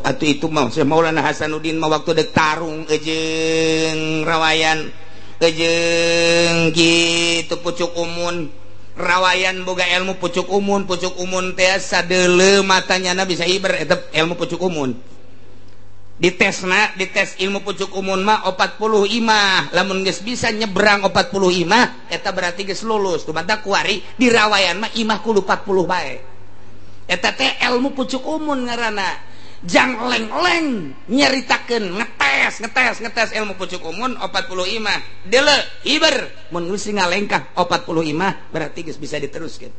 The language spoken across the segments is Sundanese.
atau itu mau Syekh Maulana Hasanuddin mah waktu dek tarung jeung rawayan jeung gitu pucuk umun rawayan boga ilmu pucuk umun teh sadeuleu matanyana bisa hiber eta ilmu pucuk umun dites ilmu pucuk umun mah 40 imah lamun geus bisa nyebrang 40 imah eta berarti geus lulus tuh mata kuari di rawayan mah imah kudu 40 bae eta teh ilmu pucuk umun ngaranna jang leng-leng nyaritakeun ngetes ilmu pucuk umun 40 imah deuleu hiber mun geus ngalengkah 40 imah berarti geus bisa diteruskeun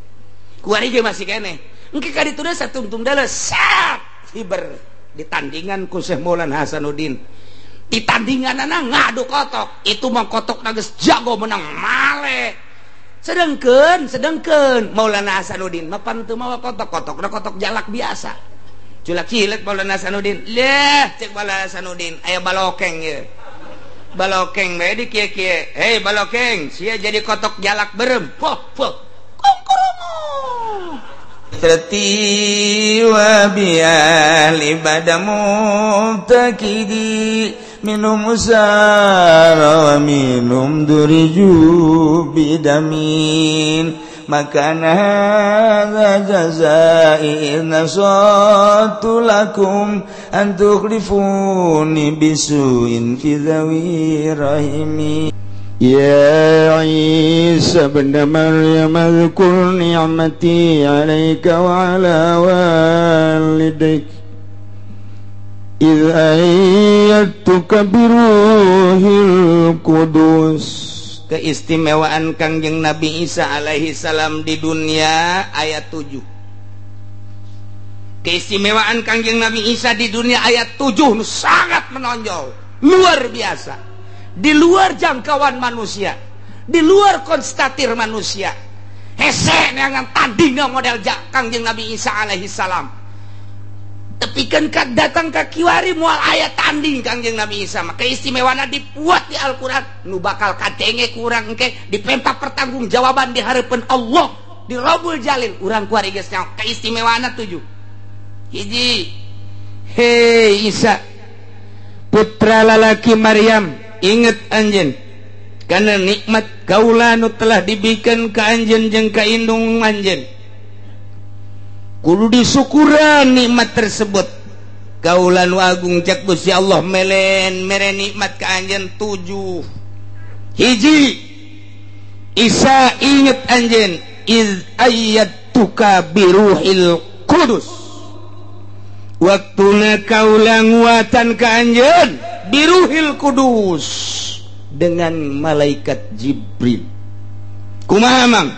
kuari ge masih keneh engke ka ditu deui satungtung deuleu sap hiber ditandingan ku Syekh Maulana Hasanuddin di tandinganana ngadu kotok itu mah kotokna geus jago menang male sedengkeun Maulana Hasanuddin mah panteu mawa kotok-kotokna kotok jalak biasa culak cilik Maulana Hasanuddin leh cek Maulana Hasanuddin aya balokeng ye balokeng bae di kieu-kieu hei balokeng sia jadi kotok jalak berem poh kongkoromo terti wa bial ibadamu takidi minum usara wa minum duriju bidamin makana hadza jazai nasatu lakum an tukhlifuni bisuin fi dhawi rahimi ya Isa ibn Maryam adhkur ni'mati 'alaika wa 'ala walidayk idh ayyadtuka biruhil qudus keistimewaan Kangjeng Nabi Isa alaihi salam di dunia ayat 7 keistimewaan Kangjeng Nabi Isa di dunia ayat 7 sangat menonjol luar biasa di luar jangkauan manusia di luar konstatir manusia hese neangan tandingan model Kangjeng Nabi Isa alaihi salam tapi kan datang ke kiwari mual ayat tanding Kangjeng Nabi Isa mah keistimewaanna dibuat di Al-Qur'an nu bakal katenge kurang engke dipempa pertanggungjawaban di hareupeun Allah di Rabbul Jalil urang kuari geus nyaho keistimewaanna 7 hiji hei Isa putra lalaki Maryam inget anjeun kana nikmat kaula nu telah dibikeun ka anjeun jeung ka indung anjeun kudu disyukuran nikmat tersebut kaula nu agung cek Gusti Allah mere nikmat ka anjeun 7 hiji Isa inget anjeun iz ayyatuka biruhil qudus waktuna kaula nguatan ka anjeun biruhil qudus dengan malaikat Jibril kumaha mang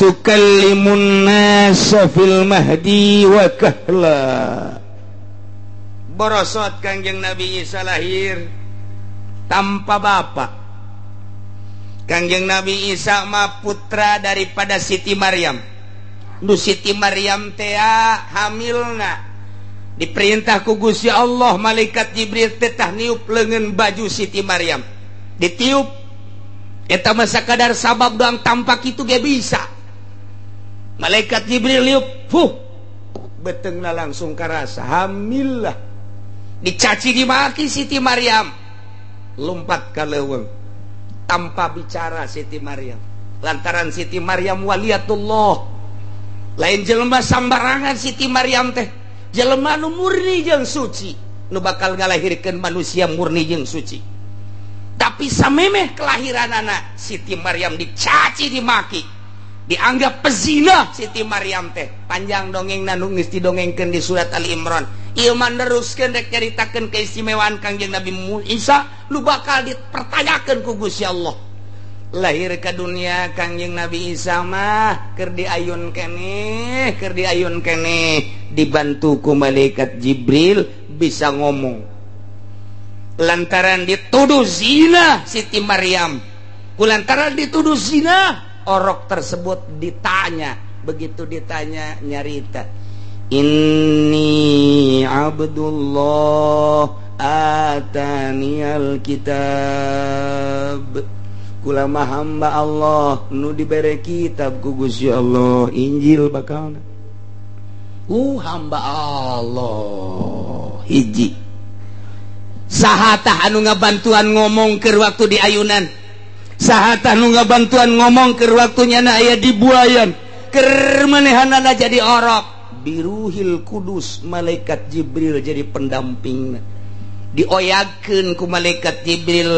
tukallimun nasa fil mahdi wa kahla borosot Kangjeng Nabi Isa lahir tanpa bapak Kangjeng Nabi Isa mah putra daripada Siti Maryam nu Siti Maryam teh hamilna diperintah ku Gusti Allah malaikat Jibril teh tah niup leungeun baju Siti Maryam ditiup eta mah sakadar sabab doang tampak itu ge bisa malaikat Jibril liup beteungna langsung karasa hamil lah dicaci dimaki Siti Maryam lompat ka leuweung tanpa bicara Siti Maryam lantaran Siti Maryam waliatullah lain jelema sambarangan Siti Maryam teh jelema nu murni jeung suci nu bakal ngalahirkeun manusia murni jeung suci tapi samemeh kelahiranana Siti Maryam dicaci dimaki dianggap pezina Siti Maryam teh panjang dongengna nu geus didongengkeun di surat Ali Imran ieu mah neruskeun rek nyaritakeun keistimewaan Kangjeng Nabi Isa nu bakal dipertanyakeun ku Gusti Allah lahir ke dunia Kangjeng Nabi Isa mah keur diayun keneh dibantu ku malaikat Jibril bisa ngomong lantaran dituduh zina Siti Maryam kulantaran dituduh zina orok tersebut ditanya begitu ditanya nyarita inni abdullah ataniyal kitab kulama hamba Allah nu dibere kitab ku Gusti Allah Injil bakalna hamba Allah hiji sahatah anu ngabantuan ngomong ke waktu di ayunan sahatah anu ngabantuan ngomong ke waktunya na aya di buayan keur manehanana jadi orok biruhil kudus malaikat Jibril jadi pendampingna dioyakeun ku malaikat Jibril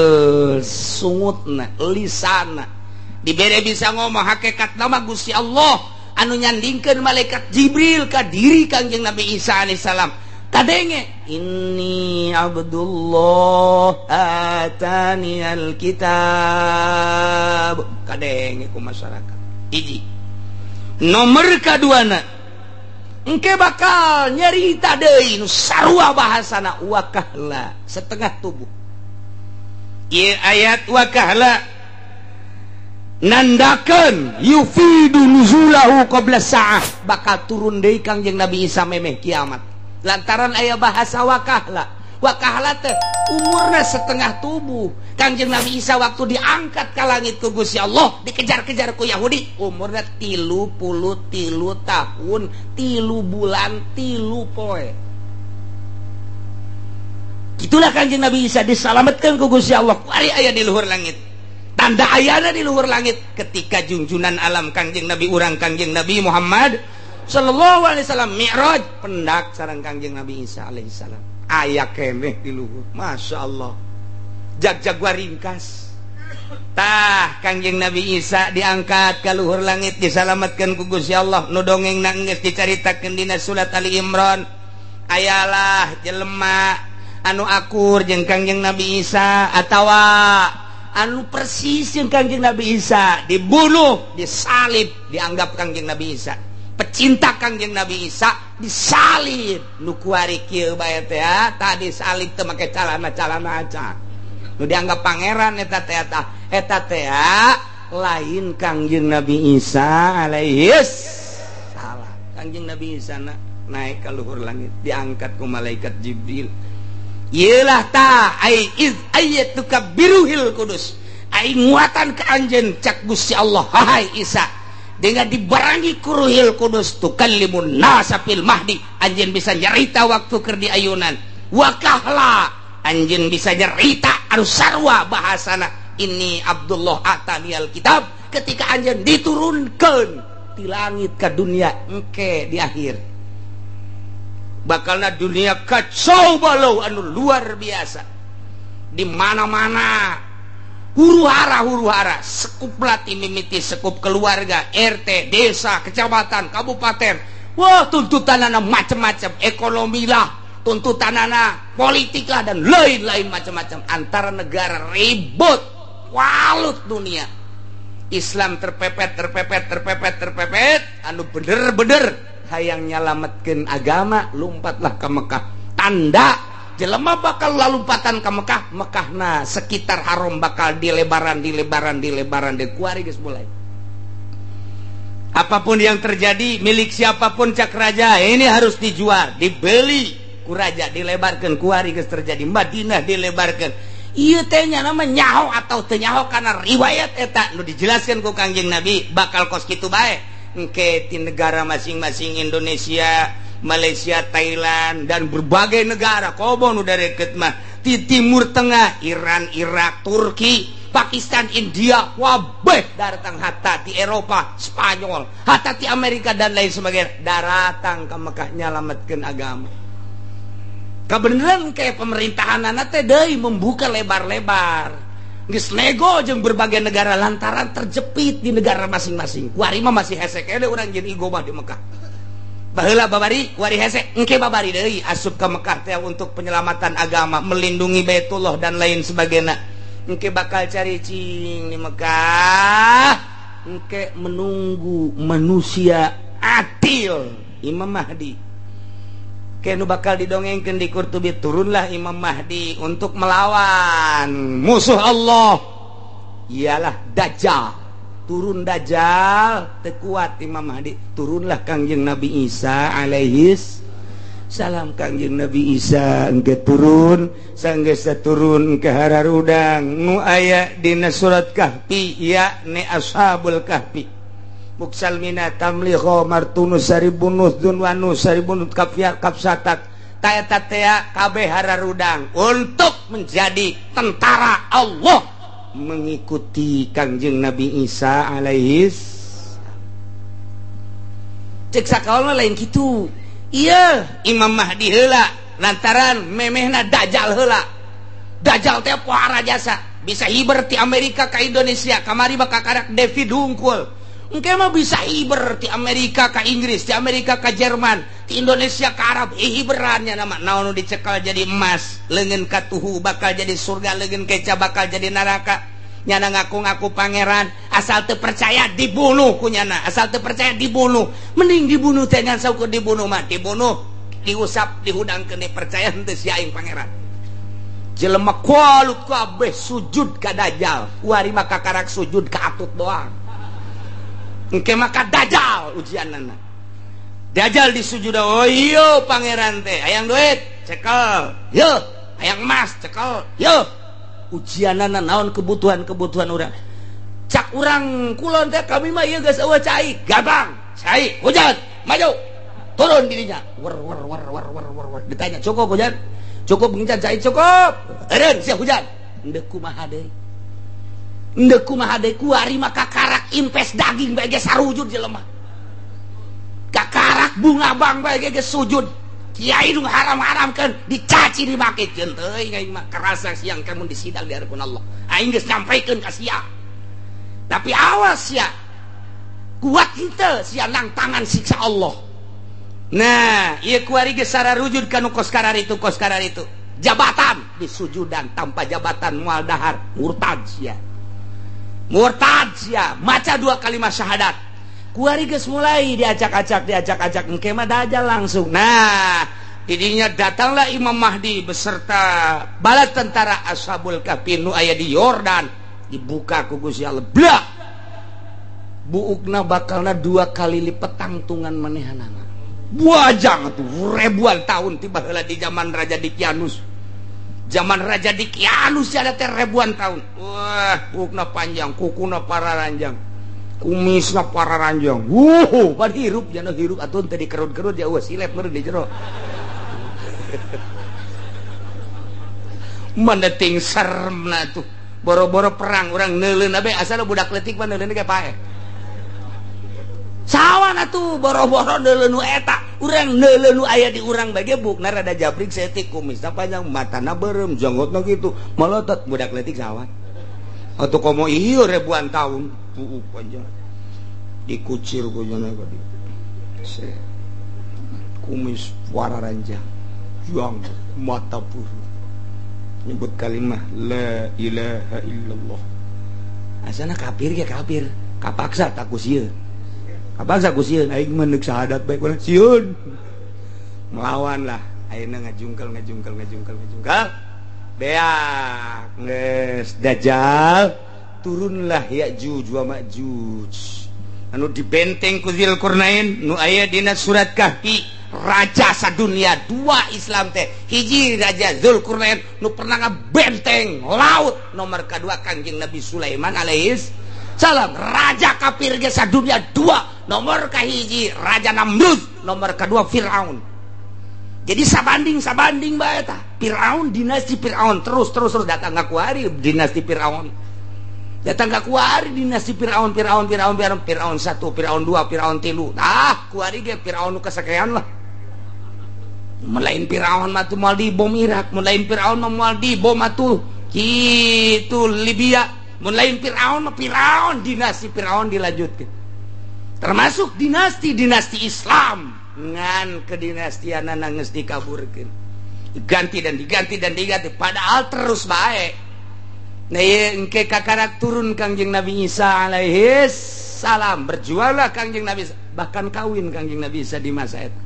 sungutna lisana dibere bisa ngomong hakikat nama Gusti Allah anu nyandingkeun malaikat Jibril ka diri Kangjeng Nabi Isa alaihissalam kadenge inni Abdullah atani alkitab kadenge ku masyarakat hiji nomor kaduana engke bakal nyarita deui nu sarua bahasana wakahla setengah tubuh ieu ayat wakahla nandakeun yufidu nuzulahu qabla sa'ah bakal turun deui Kangjeng Nabi Isa memeh kiamat lantaran aya bahasa wakahla teh umurna setengah tubuh Kangjeng Nabi Isa waktu diangkat ke langit ku Gusti Allah dikejar-kejar ku Yahudi umurna 33 tahun 3 bulan 3 poe itulah Kangjeng Nabi Isa diselamatkan ku Gusti Allah kuari aya di luhur langit tanda ayana di luhur langit ketika junjunan alam Kangjeng Nabi urang Kangjeng Nabi Muhammad sallallahu alaihi wasallam mi'raj pendak sareng Kangjeng Nabi Isa alaihi salam aya keneh di luhur Masya Allah jag-jagwa ringkas tah Kangjeng Nabi Isa diangkat ka luhur langit disalamatkeun ku Gusti Allah nu dongengna geus dicaritakeun dina surat Ali Imran ayalah jelema anu akur jeung Kangjeng Nabi Isa atawa anu persis jeung Kangjeng Nabi Isa dibunuh disalib dianggap Kangjeng Nabi Isa pecinta Kangjeng Nabi Isa disalib nu kuari kieu bae teh tadi salib teu make calana-calana aca nu dianggap pangeran eta teh lain Kangjeng Nabi Isa alaihi salam Kangjeng Nabi Isa naik ka luhur langit diangkat ku malaikat Jibril ieulah ta ai iz ayatuka biruhil kudus ai nguatan ka anjeun cak Gusti Allah hai Isa dengan dibarangi kuruhil kudus tukallimun nasa fil mahdi anjeun bisa nyarita waktu keur di ayunan wakahla anjeun bisa nyarita anu sarua bahasana ini Abdullah atani alkitab ketika anjeun diturunkeun di langit ka dunia engke di akhir bakalna dunia kacau balau anu luar biasa di mana-mana huru-hara sekup lati mimiti sekup keluarga RT desa kecamatan kabupaten wah tuntutanana macam-macam ekonomi lah tuntutanana politik lah dan lain-lain macam-macam antara negara ribut walut dunia Islam terpepet anu bener-bener hayang nyalametkeun agama lumpatlah ke Mekah tanda jelema bakal lalumpatan ke Mekah Mekahna sekitar haram bakal dilebaran di kuari geus mulai apapun yang terjadi milik siapapun cak raja ini harus dijual dibeli ku raja dilebarkeun kuari geus terjadi Madinah dilebarkeun ieu teh nya nama nyaho atau teu nyaho kana riwayat eta nu dijelaskeun ku Kangjeng Nabi bakal kos kitu bae engke ti negara masing-masing Indonesia Malaysia, Thailand dan berbagai negara kobo nu dareket mah di Timur Tengah Iran, Irak, Turki, Pakistan, India wabeh datang hatta di Eropa, Spanyol hatta di Amerika dan lain sebagainya datang ke Mekah nyalametkeun agama kebenaran kayak pemerintahan teh deui membuka lebar-lebar geus nego jeung berbagai negara lantaran terjepit di negara masing-masing kuari mah masih hese kene urang jeung igomah di Mekah baheula babari kuari hese engke babari deui asup ka Mekah teh untuk penyelamatan agama melindungi Baitullah dan lain sebagainya engke bakal cari cing di Mekah engke menunggu manusia adil Imam Mahdi kenu bakal didongengkeun di Qurtubi turunlah Imam Mahdi untuk melawan musuh Allah ialah Dajjal turun Dajjal tekuat Imam Mahdi turunlah Kangjeng Nabi Isa alaihi salam Kangjeng Nabi Isa engke turun sanggeus turun ke hararudang nu aya dina surat Kahfi yakni ashabul kahfi muksal mina tamliho martunus saribunus dunwanus saribunut kafsatak kabeh hararudang untuk menjadi tentara Allah mengikuti Kangjeng Nabi Isa alaihis. Cek sakaulna lain kitu. Iya, Imam Mahdi heula lantaran memehna Dajjal heula. Dajjal teh pohara jasa bisa hiber ti Amerika ka Indonesia, kamari mah kakarak David Hungkul. Engke mah bisa hiber ti Amerika ka Inggris, ti Amerika ka Jerman, ti Indonesia ka Arab, hiberannya nama naon dicekal jadi emas, leungeun ka tuhu bakal jadi surga, leungeun keca bakal jadi neraka. Nyana ngaku-ngaku pangeran, asal teu percaya dibunuh ku nyana, asal teu percaya dibunuh. Mending dibunuh teh ngan saukur dibunuh mah, dibunuh, diusap, dihudangkeun percaya henteu si aing pangeran. Jelema kualut kabeh sujud ka Dajjal, kuari mah kakarak sujud ka Atut doang. Engke mah ka Dajjal ujianana. Dajjal disujud, oh iya pangeran teh, hayang duit, cekel, yo, hayang emas, cekel, yo. Ujianana naon kebutuhan urang. Cak urang kulon teh kami mah ieu geus eueuh cai, gabang, cai, hujan, maju. Turun dirinya. Wer. Ditanya, "Cukup hujan?" "Cukup ngincan cai, cukup." "Eureun sia hujan." "Endeu kumaha deui?" "Endeu kumaha deui, kuari mah kakarak impes daging bae ge sarujud jelema. Kakarak bunga bang bae ge sujud. Kiai nu haram-haramkeun dicaci dimakitkeun teuing aing mah kerasa siang kamu disidang di hadapan Allah. Aing geus nyampaikeun ka sia. Tapi awas ya. Kuat henteu sia nang tangan siksa Allah. Nah, ieu kuari geus sararujud ka nu koskarar itu. Jabatan disujudan tanpa jabatan moal dahar, murtad sia. Maca 2 kalimat syahadat. Kuari geus mulai diacak-acak engke mah Dajjal langsung. Nah, didinya datanglah Imam Mahdi beserta bala tentara Ashabul Kahfi nu aya di Yordan. Dibuka ku Gusti Allah. Blak. Buukna bakalna 2 kali lipat tangtungan manehanana. Buajang atuh ribuan tahun tiba heula di zaman Raja Dikianus. Zaman Raja Dikianus ada teh ribuan tahun. Wah, buukna panjang, kukuna pararanjang. Kumisna para ranjang. Pan hirup jana hirup atuh teh dikerut-kerut ya eueuh silet meureun di jero. Mendeting seremna tuh. Boro-boro perang urang neuleun abe asal budak leutik mah neuleun ge pae. Sawan atuh boro-boro neuleun nu eta. Urang neuleun nu aya di urang bage bukna rada jabrik setik kumisna panjang matana beureum janggotna kitu. Malotot budak leutik sawan. Atuh komo ieu ribuan tahun. Panjang dikucir kujana kadi kumis warna ranjang yang mata puru nyebut kalimah la ilaha illallah asana kafir ge kafir kapaksa tak kusieun aing mah neuk syahadat bae kunaon sieun melawan lah ayeuna ngajungkel beak geus Dajjal turunlah Ya'juj wa Ma'juj anu dibenteng ku Dzulqarnain nu aya dina surat Kahfi. Raja sadunia 2 Islam teh hiji Raja Dzulqarnain nu pernah ngabenteng laut, nomor kedua Kangjeng Nabi Sulaiman alaihis salam. Raja kafir ge sadunia 2, nomor kahiji Raja Namrud, nomor kedua Firaun. Jadi sabanding bae eta. Firaun, dinasti Firaun terus datang ka kuari dinasti Firaun. Datang ka kuari dinasti Firaun 1, Firaun 2, Firaun 3. Kuari ge Firaun nu kasakean lah. Melain Firaun mah tuh moal dibom Irak, melain Firaun mah moal dibom atuh kitu Libya, melain Firaun mah dinasti Firaun dilanjutkeun. Termasuk dinasti Islam ngan kedinastianana geus dikaburkeun. Diganti padahal terus bae. Nah engke kakarak turun Kangjeng Nabi Isa alaihis salam, berjuanglah Kangjeng Nabi Isa, bahkan kawin Kangjeng Nabi Isa di masa eta.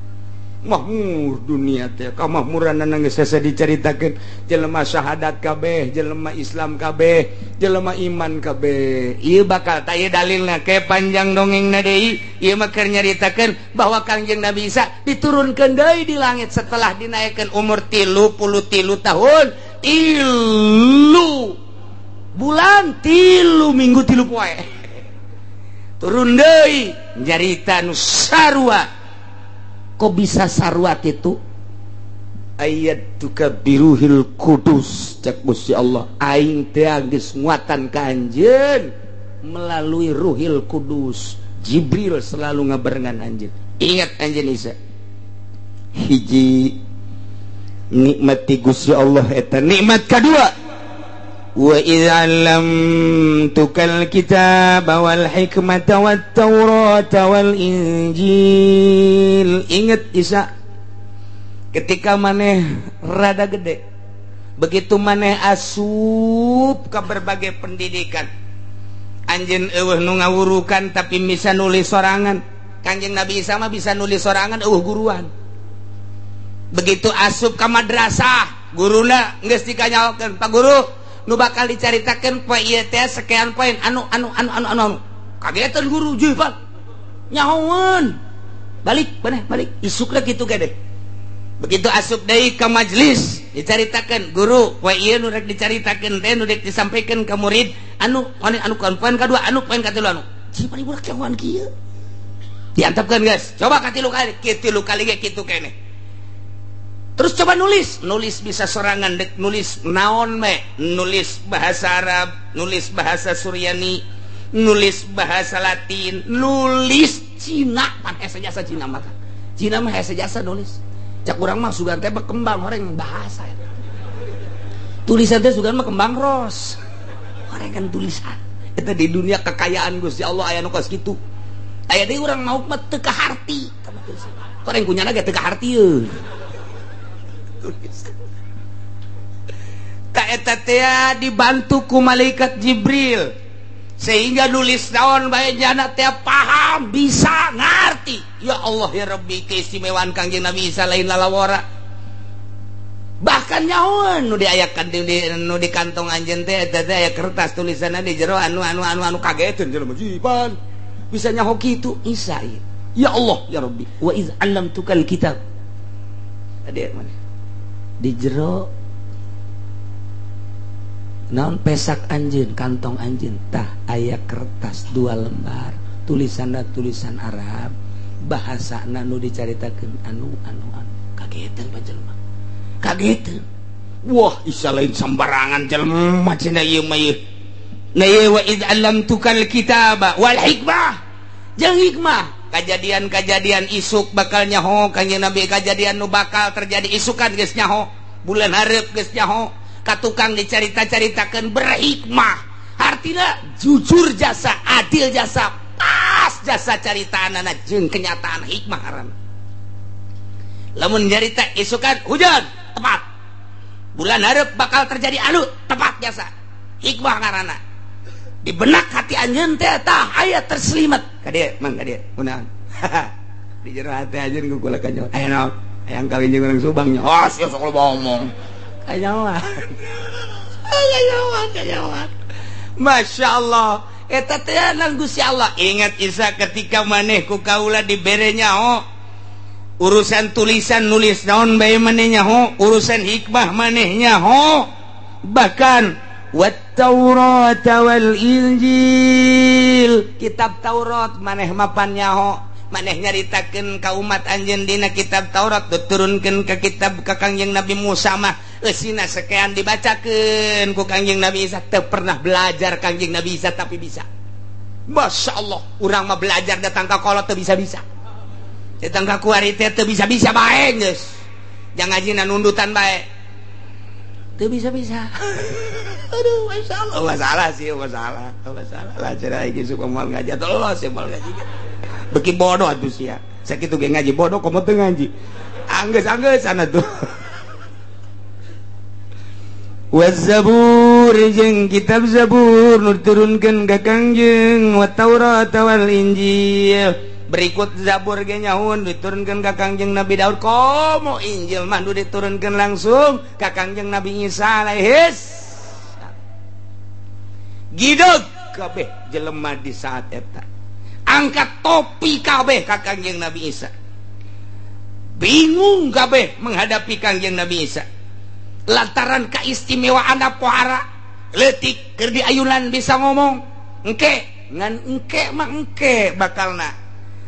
Mahmur dunia teh kamahmuranna geus hese dicaritakeun. Jelema syahadat kabeh, jelema Islam kabeh, jelema iman kabeh. Ieu bakal taya dalilna ke panjang dongengna deui. Ieu mah keur nyaritakeun bahwa Kangjeng Nabi Isa diturunkeun deui di langit setelah dinaikkeun umur 33 tahun. 3 bulan 3 minggu 3 poe turun deui nyarita nu sarua. Kok bisa sarua itu? ayat tukabiruhil kudus cak Gusti Allah aing teh geus nguatan ka anjeun melalui ruhil kudus. Jibril selalu ngabarengan anjeun. Ingat anjeun Isa hiji nikmat ti Gusti Allah eta. Nikmat kedua wa idza lamtukal kitaba wal hikmata wat taurata wal injil. Ingat Isa ketika maneh rada gede begitu maneh asup ke berbagai pendidikan anjeun eueuh nu ngawurukan tapi bisa nulis sorangan. Kanjeng Nabi Isa mah bisa nulis sorangan eueuh guruan. Begitu asup ka madrasah guruna geus dikanyaokeun, Pak Guru nu bakal dicaritakeun poe ieu teh sekian poin anu kagetan guru jeung Pak nyahoeun balik maneh balik isukna kitu ge deh. Begitu asup deui ka majelis dicaritakeun guru poe ieu nu rek dicaritakeun teh nu rek disampaikeun ka murid anu poin kadua poin katilu cing paling budak cawan kieu diantepkeun guys coba katilu kali ge kitu keneh. Terus coba nulis bisa sorangan dek nulis naon me, nulis bahasa Arab, nulis bahasa Suryani, nulis bahasa Latin, nulis Cina, pan hese jasa Cina mah. Cina mah hese jasa nulis. Cak urang mah sugan teh berkembang horeng bahasa. Tulisan teh sugan mah kembang ros. Horeng kan tulisan. Eta di dunia kekayaan Gusti Allah aya nu kos kitu. Aya deui urang mau mah teu kaharti. Horeng kunyana ge teu kahartieun. Tak eta teh dibantu ku malaikat Jibril sehingga nulis naon bae jana teh paham bisa ngarti. Ya Allah ya Rabbi keistimewaan Kangjeng Nabi Isa lain lalawara. Bahkan nyahoeun nu diayakan nu di kantong anjeun teh eta teh aya kertas tulisanna di jero anu kageteun jelema jiban bisa nyaho kitu Isa. Ya Allah ya Rabbi wa iz 'allamtukal kitab. Ade mana di jero naon pesak anjeun kantong anjeun tah aya kertas 2 lembar tulisanna tulisan Arab bahasana nu dicaritakeun anu kageteun panjelma kageteun. Wah Isa lain sembarangan jelema cenah ieu mah ieu na ieu wa id 'allamtukal kitaba wal hikmah jeung hikmah. Kejadian-kejadian isuk bakal nyaho Kanjeng Nabi, kejadian nu bakal terjadi isukan geus nyaho, bulan hareup geus nyaho, ka tukang dicarita-caritakeun berhikmah. Artina jujur jasa, adil jasa, pas jasa caritaanana jeung kenyataan hikmah ngaranna. Lamun nyarita isukan hujan, tepat. Bulan hareup bakal terjadi anu, tepat jasa. Hikmah ngaranna. Di benak hati anjeun teh tah aya terselimet ka dieu mang ka dieu kunaon di jero hati anjeun gugula ka nyawa aya naon hayang kawin jeung urang Subang nya oh sia sok lo ngomong ka nyawa Masya Allah eta teh nang Gusti Allah. Ingat Isa ketika maneh ku kaula dibere nyaho urusan tulisan nulis naon bae maneh nyaho urusan hikmah maneh nyaho bahkan wat Taurat wal Injil kitab Taurat maneh mapan nyaho maneh nyaritakeun ka umat anjeun dina kitab Taurat diturunkeun ka kitab ka Kangjeng Nabi Musa mah eusina sakean dibacakeun ku Kangjeng Nabi Isa teu pernah belajar Kangjeng Nabi Isa tapi bisa. Masya Allah urang mah belajar datang ka kolot teu bisa-bisa datang ka kuari teh teu bisa-bisa bae geus jang ngajina nundutan bae teu bisa-bisa. Aduh, masalah sih, masalah lah cara iki suka moal ngaji atau lo sih moal ngaji beki bodoh atuh sia sakitu ge ngaji bodoh komo teu ngaji anggeus sana tuh. Waz-Zabur jeung kitab Zabur nu diturunkeun ka Kangjeng wa Taurat wal Injil. Berikut Zabur ge nyahoun diturunkeun ka Kangjeng Nabi Daud. Komo Injil mah nu diturunkeun langsung ka Kangjeng Nabi Isa alaihis gideg kabeh jelema di saat eta angkat topi kabeh ka Kangjeng Nabi Isa bingung kabeh menghadapi Kangjeng Nabi Isa lantaran keistimewaan pohara leutik keur di ayunan bisa ngomong engke ngan engke mah engke bakalna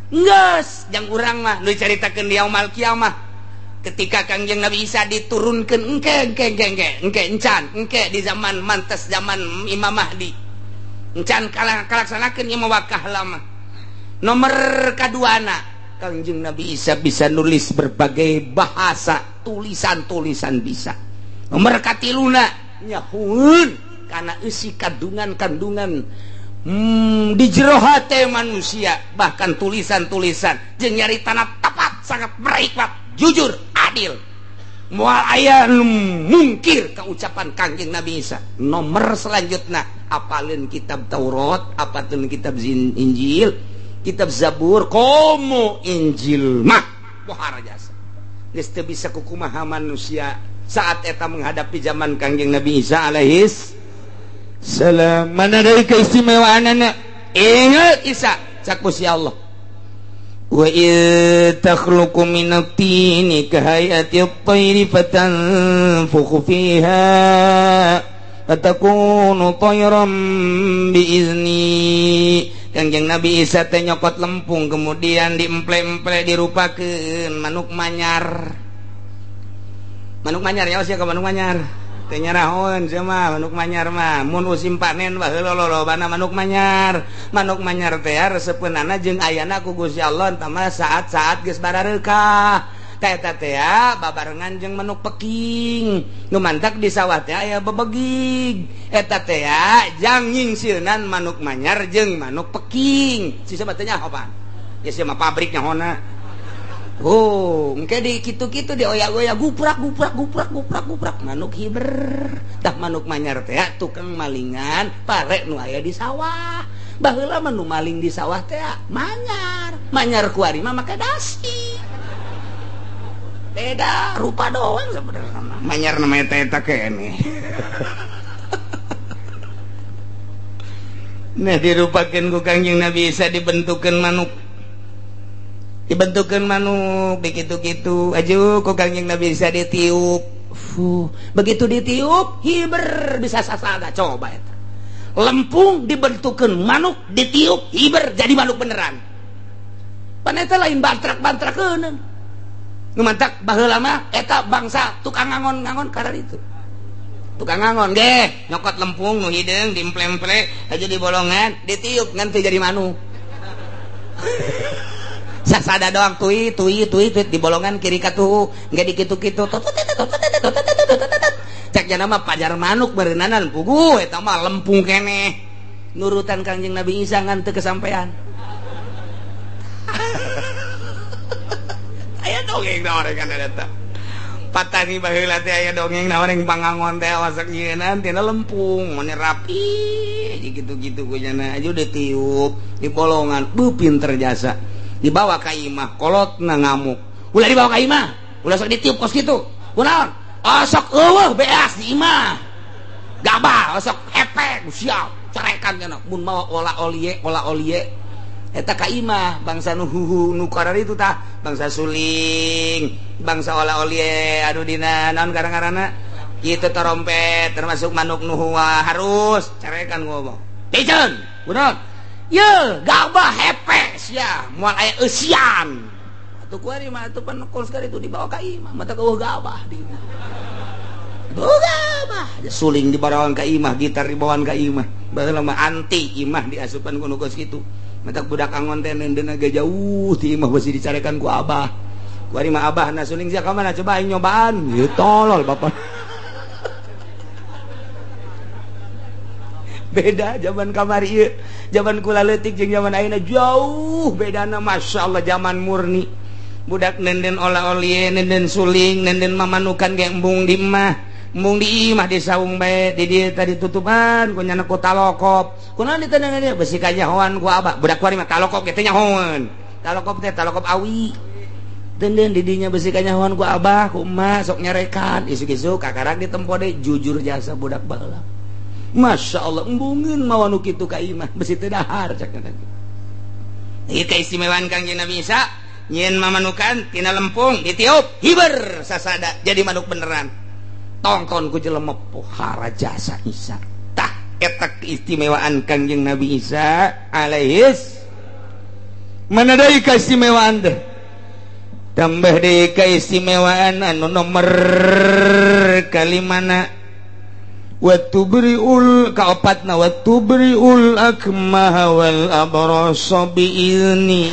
geus jang urang mah nu dicaritakeun di yaumul kiamah ketika Kangjeng Nabi Isa diturunkan engke di zaman mantes zaman Imam Mahdi encan kalaksanakeun ieu wakah lama. Nomor kaduana Kangjeng Nabi Isa bisa nulis berbagai bahasa, tulisan bisa. Nomor katiluna nyahuun karena isi kandungan di jero hate manusia, bahkan tulisan-tulisan jeung nyaritana tepat sangat berhikmat, jujur, adil. Moal aya mungkir ka ucapan Kangjeng Nabi Isa. Nomor selanjutnya apalin kitab Taurat, apalin kitab Injil, kitab Zabur, komo Injil mah pohara jasa. Geus teu bisa kukumaha manusia saat eta menghadapi zaman Kangjeng Nabi Isa alaihis salam. Mana dari keistimewaanna? Ingat Isa cak Gusti Allah. Wa takhluqu minat tini kahayati at-tayri fatanfukhu fiha fatakunu tayran biizni. Kangjeng Nabi Isa teh nyokot lempung kemudian diemple-emple dirupakeun manuk manyar. Manuk manyar ya sia ka manuk manyar. Teh nyarahon sia mah manuk manyar mah mun usim panen bae lolobana manuk manyar. Manuk manyar teh resepeunana jeung ayana ku Gusti Allah entah mah saat-saat geus barareukah. Teh eta teh babarengan jeung manuk peking. Nu mantak di sawah teh aya bebegig. Eta teh jang nyingsilnan manuk manyar jeung manuk peking. Sisa teh nya apaan? Ya sia mah pabrik nyahona. Oh, engke di kitu-kitu di oya-oya guprak manuk hiber. Tah manuk manyar teh tukang malingan pare nu aya di sawah. Baheula mah nu maling di sawah teh manyar. Manyar kuari mah make dasi. Beda rupa doang sebenarnya. Manyar namanya teh eta kene. Nah dirupakeun ku Kangjeng Nabi Isa dibentukeun manuk begitu-gitu aja kok Kangjeng Nabi Isa ditiup. Begitu ditiup hiber bisa sasada coba eta. Lempung dibentukeun manuk ditiup hiber jadi manuk beneran. Pan eta lain bantrak-bantrakeun. Nu mantak baheula mah eta bangsa tukang ngangon-ngangon karena itu. Tukang ngangon ge nyokot lempung nu hideung diemple-emple aja di bolongan ditiup ngan teu jadi manuk. Sasada doang tui di bolongan kiri katuhu nggak dikitu-kitu cek jana mah pajar manuk berenanan pugu eta mah lempung kene nurutan Kangjeng Nabi Isa ngan teu kesampean. Aya dongeng naorengan eta patani baheula teh aya dongeng naoreng pangangon teh wasak nyieunna tina lempung mun rapi gitu-gitu kujana aja udah tiup di bolongan pinter jasa. Dibawa ka imah kolotna ngamuk ulah dibawa ka imah ulah sok ditiup kos kitu kunaon osok eueuh beas di imah gabah osok epek siap cerekan cenah mun mau olah olie eta ka imah bangsa nu karar itu tah bangsa suling bangsa olah olie adu dina naon garang-garana kitu trompet termasuk manuk nu harus cerekan ngomong diceun kunaon ye gabah hepes ya moal aya eusian atuh kuari mah atuh panekol sekali itu dibawa ka imah mata eueuh gabah di gabah suling dibawakan ka imah gitar dibawakan ka imah baheula mah anti imah diasupan ku nu geus kitu mata budak angon teh neundeuna ge jauh ti imah beusi dicarekan ku abah kuari mah abahna suling sia ka mana coba aing nyobaan ieu tolol bapak. Beda zaman kamari ieu zaman kula leutik jeung zaman ayeuna jauh bedana masyaallah zaman murni budak nenden olah-olie nenden suling nenden mamanukan ge embung di imah di saung bae di dieu tadi tutupan ku nyana ku talokop kunaon diteuneung dia besi kanyahoan ku abah budak kuari mah talokop ge teh nyahoan talokop teh talokop awi denden di dinya besi kanyahoan ku abah ku emak sok nyarekan isuk-isuk kakarang ditempo deui jujur jasa budak baheula. Masya Allah embungin mawanu kitu ka imah besi teu dahar cak eta. Ieu keistimewaan Kangjeng Nabi Isa nyieun mamanukan tina lempung ditiup hiber sasada jadi manuk beneran. Tongkon ku jelema pohara jasa Isa. Tah eta keistimewaan Kangjeng Nabi Isa alaihis. Mana deui keistimewaan teh? tambah deui kaistimewaan anu nomor kalimana wa tubriul kaopatna wa tubriul akmah wal abrasa biizni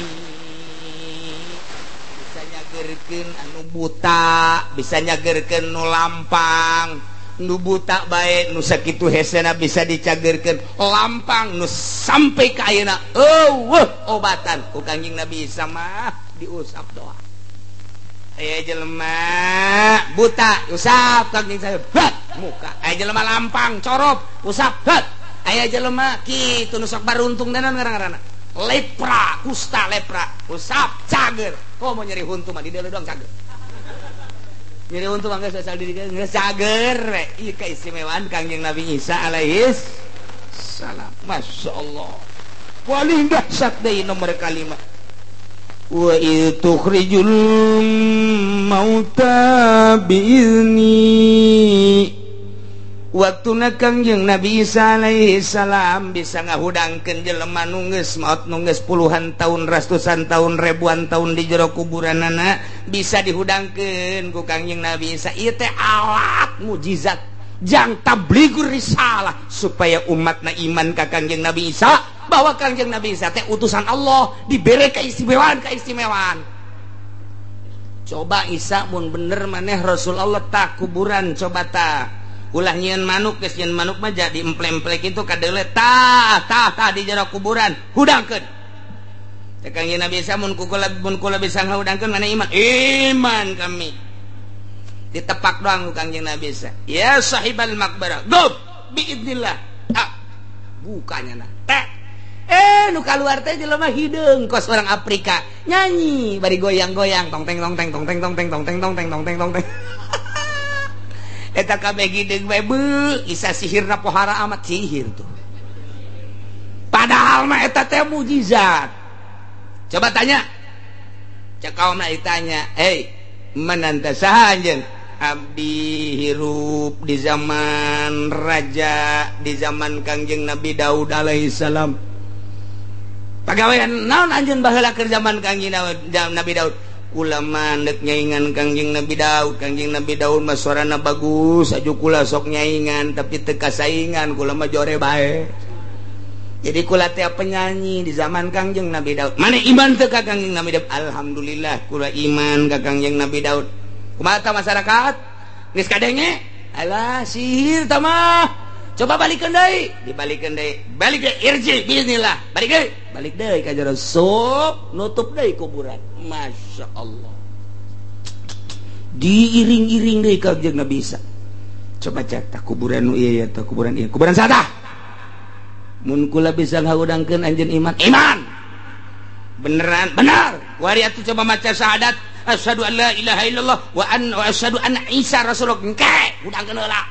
bisa nyageurkeun anu buta bisa nyageurkeun nu lampang nu buta bae nu sakitu hesena bisa dicageurkeun lampang nu sampai ka ayeuna obatan ku Kangjeng Nabi Isa mah diusap doa aya jelema buta usap Kangjeng saya muka aya jelema lampang corop usap aya jelema kitu nu sok baruntung danan ngaran-ngaranna lepra kusta lepra usap cager mau nyeri huntu mah di dieu doang cager nyeri huntu mah geus asal diri geus cager ieu keistimewaan Kangjeng Nabi Isa alaihis salam masyaallah paling dahsyat deui nomor kalimat wa tukhrijul mauta biizni waktuna Kangjeng Nabi Isa alaihi salam bisa ngahudangkeun jelema nu geus maot nu geus puluhan tahun ratusan tahun ribuan tahun di jero kuburanana bisa dihudangkeun ku Kangjeng Nabi Isa ieu teh alat mujizat jang tablighur risalah supaya umatna iman ka Kangjeng Nabi Isa bahwa Kangjeng Nabi Isa teh utusan Allah dibere keistimewaan coba Isa mun bener maneh Rasul Allah tak kuburan coba ta ulah nyieun manuk geus nyieun manuk mah jadi emplek-emplek itu kadeule tah di jero kuburan hudangkeun teh Kangjeng Nabi Isa mun kula bisa ngahudangkeun mana iman kami ditepak doang ku Kangjeng Nabi Isa ya sahibal maqbarah gub biidznillah bukanya na teh nu kaluar teh jelema hideung kos orang Afrika nyanyi bari goyang-goyang tong teng eta kabeh gideung bae beu Isa sihirna pohara amat sihir tuh padahal mah eta teh mujizat coba tanya cek kaumna ditanya mananta saha anjeun abdi hirup di zaman raja di zaman Kangjeng Nabi Daud alaihi salam pagawean naon anjeun baheula keur zaman Kangjeng Nabi Daud kula mandek nyaingan Kangjeng Nabi Daud mah suarana bagus aju kula sok nyaingan tapi teu kasaingan kula mah jore bae jadi kula teh penyanyi di zaman Kangjeng Nabi Daud mane iman teu ka Kangjeng Nabi Daud alhamdulillah kula iman ka Kangjeng Nabi Daud kumaha ta masyarakat geus kadenge alah sihir tah mah coba balikeun deui dibalikeun deui balik deui irji bismillah balik deui ka jero sok nutup deui kuburan masyaallah diiring-iring deui ka Kangjeng Nabi Isa coba cek kuburan nu ieu ya tah kuburan ieu kuburan saha mun kula bisa ngahudangkeun anjeun iman beneran benar wari atuh coba maca syahadat asyhadu an la ilaha illallah wa asyhadu anna Isa rasulullah engke hudangkeun heula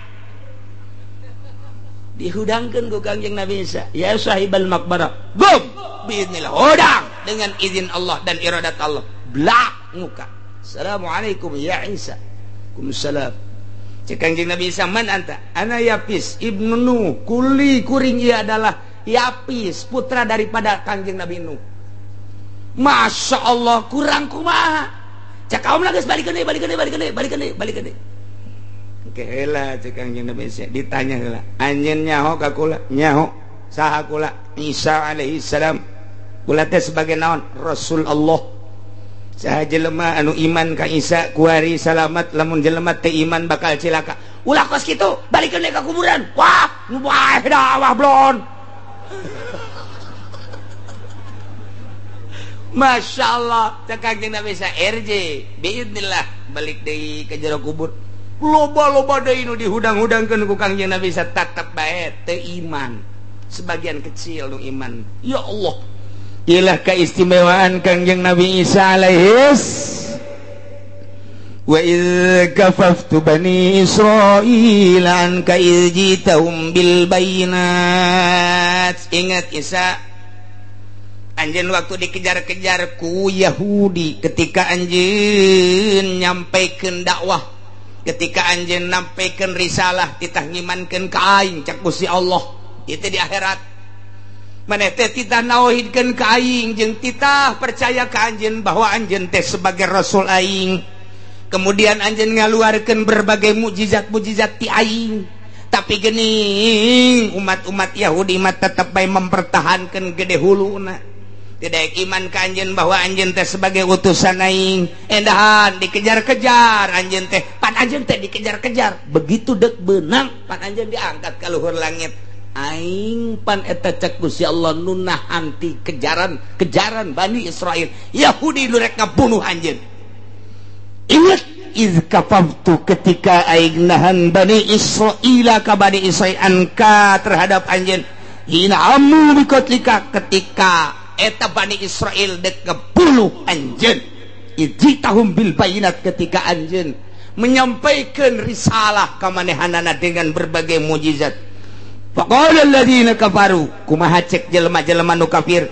dihudangkeun ku Kangjeng Nabi Isa ya sahibal maqbarah gum biiznillah hudang dengan izin Allah dan iradat Allah blak muka assalamualaikum ya Isa Waalaikumsalam cek Kangjeng Nabi Isa man anta ana Yapis ibnu Nuh kuring ia adalah Yapis putra daripada Kangjeng Nabi Nuh Masya Allah kurang kumaha cek kaum lagi balikeun deui oke heula cek Kangjeng Nabi Isa ditanya heula anjeun nyaho ka kula nyaho saha kula Isa alaihi salam kula teh sebagai naon Rasul Allah saha jelema anu iman ka Isa kuari salamat lamun jelema teh iman bakal cilaka ulah kos kitu balikeun deui ka kuburan wah nu bae dah blon Masya Allah cek Kangjeng Nabi Isa RJ biidznillah balik deui ka jero kubur loba deui nu dihudang-hudangkeun ku Kangjeng Nabi Isa tetep bae teu iman sebagian kecil nu iman ya Allah ilah keistimewaan Kangjeng Nabi Isa alaihis wa idz kafaftu bani Israil anka idz jitahum bil bayinat ingat Isa anjeun waktu dikejar-kejar ku Yahudi ketika anjeun nyampaikeun dakwah ketika anjeun nampikeun risalah titah ngimankeun ka aing cak Gusti Allah itu di akhirat maneh teh titah nauhidkeun ka aing jeung titah percaya ka anjeun bahwa anjeun teh sebagai rasul aing. Kemudian anjeun ngaluarkeun berbagai mukjizat-mukjizat ti aing. Tapi geuning umat-umat Yahudi mah tetep bae mempertahankeun gede huluna. Tidak iman ka anjeun bahwa anjeun teh sebagai utusan aing. Endahan dikejar-kejar anjeun teh, pan anjeun teh dikejar-kejar. Begitu deuk beunang pan anjeun diangkat ka luhur langit. Aing pan eta cek Gusti Allah nu nahan ti kejaran Bani Israil. Yahudi nu rek ngabunuh anjeun. Ingat iz kafaftu ketika aing nahan Bani Israil ka Bani Israil anka terhadap anjeun. Hina amu bikotlika ketika eta Bani Israel dek ngebunuh anjeun. Ijitahum bil bayinat ketika anjeun menyampaikan risalah ka manehanana dengan berbagai mukjizat. Faqala alladziina kafaru, kumaha cek jelema-jelema nu kafir.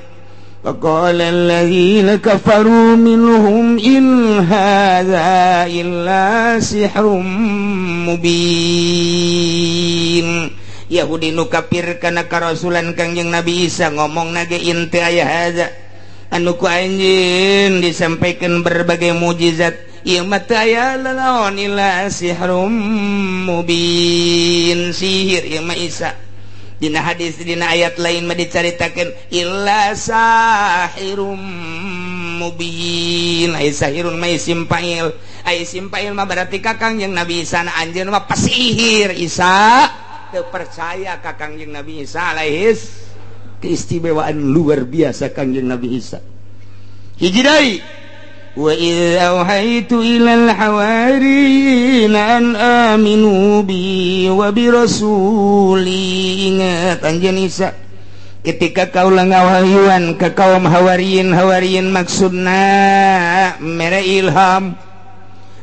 Faqala alladziina kafaru minhum in hadza illa sihrun mubin. Yahudi nu kafir kana karasulan Kangjeng Nabi Isa ngomong nage inti aya haza anu ku anjeun disampaikan berbagai mukjizat ieu mah teu aya laon illa sihrum mubin, sihir ieu mah Isa. Dina hadis dina ayat lain mah dicaritakeun illa sahirum mubin. Ai sahirun mah isim fa'il. Ai isim fa'il mah berarti ka Kangjeng Nabi Isa na anjeun mah pasihir Isa. Percaya ka Kangjeng Nabi Isa alaihis keistimewaan luar biasa Kangjeng Nabi Isa. Hiji deui wa idz auhaitu ilal hawariyina an aminu bi wa bi rasuli. Ingat anjeun Isa ketika kaula ngawahyuan ka kaum hawariyin maksudna mere ilham.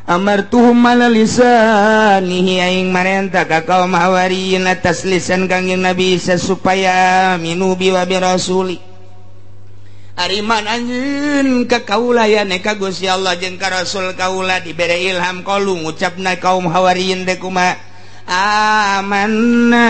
Amartuhum ala lisanihi aing marenta ka kaum hawariyin atas lisan Kangjeng Nabi Isa supaya minubi wa bi rasuli. Ariman anjeun ka kaula ya ne ka Gusti Allah jeung ka Rasul kaula dibere ilham qalu ngucapna kaum hawariyin teh kumaha amanna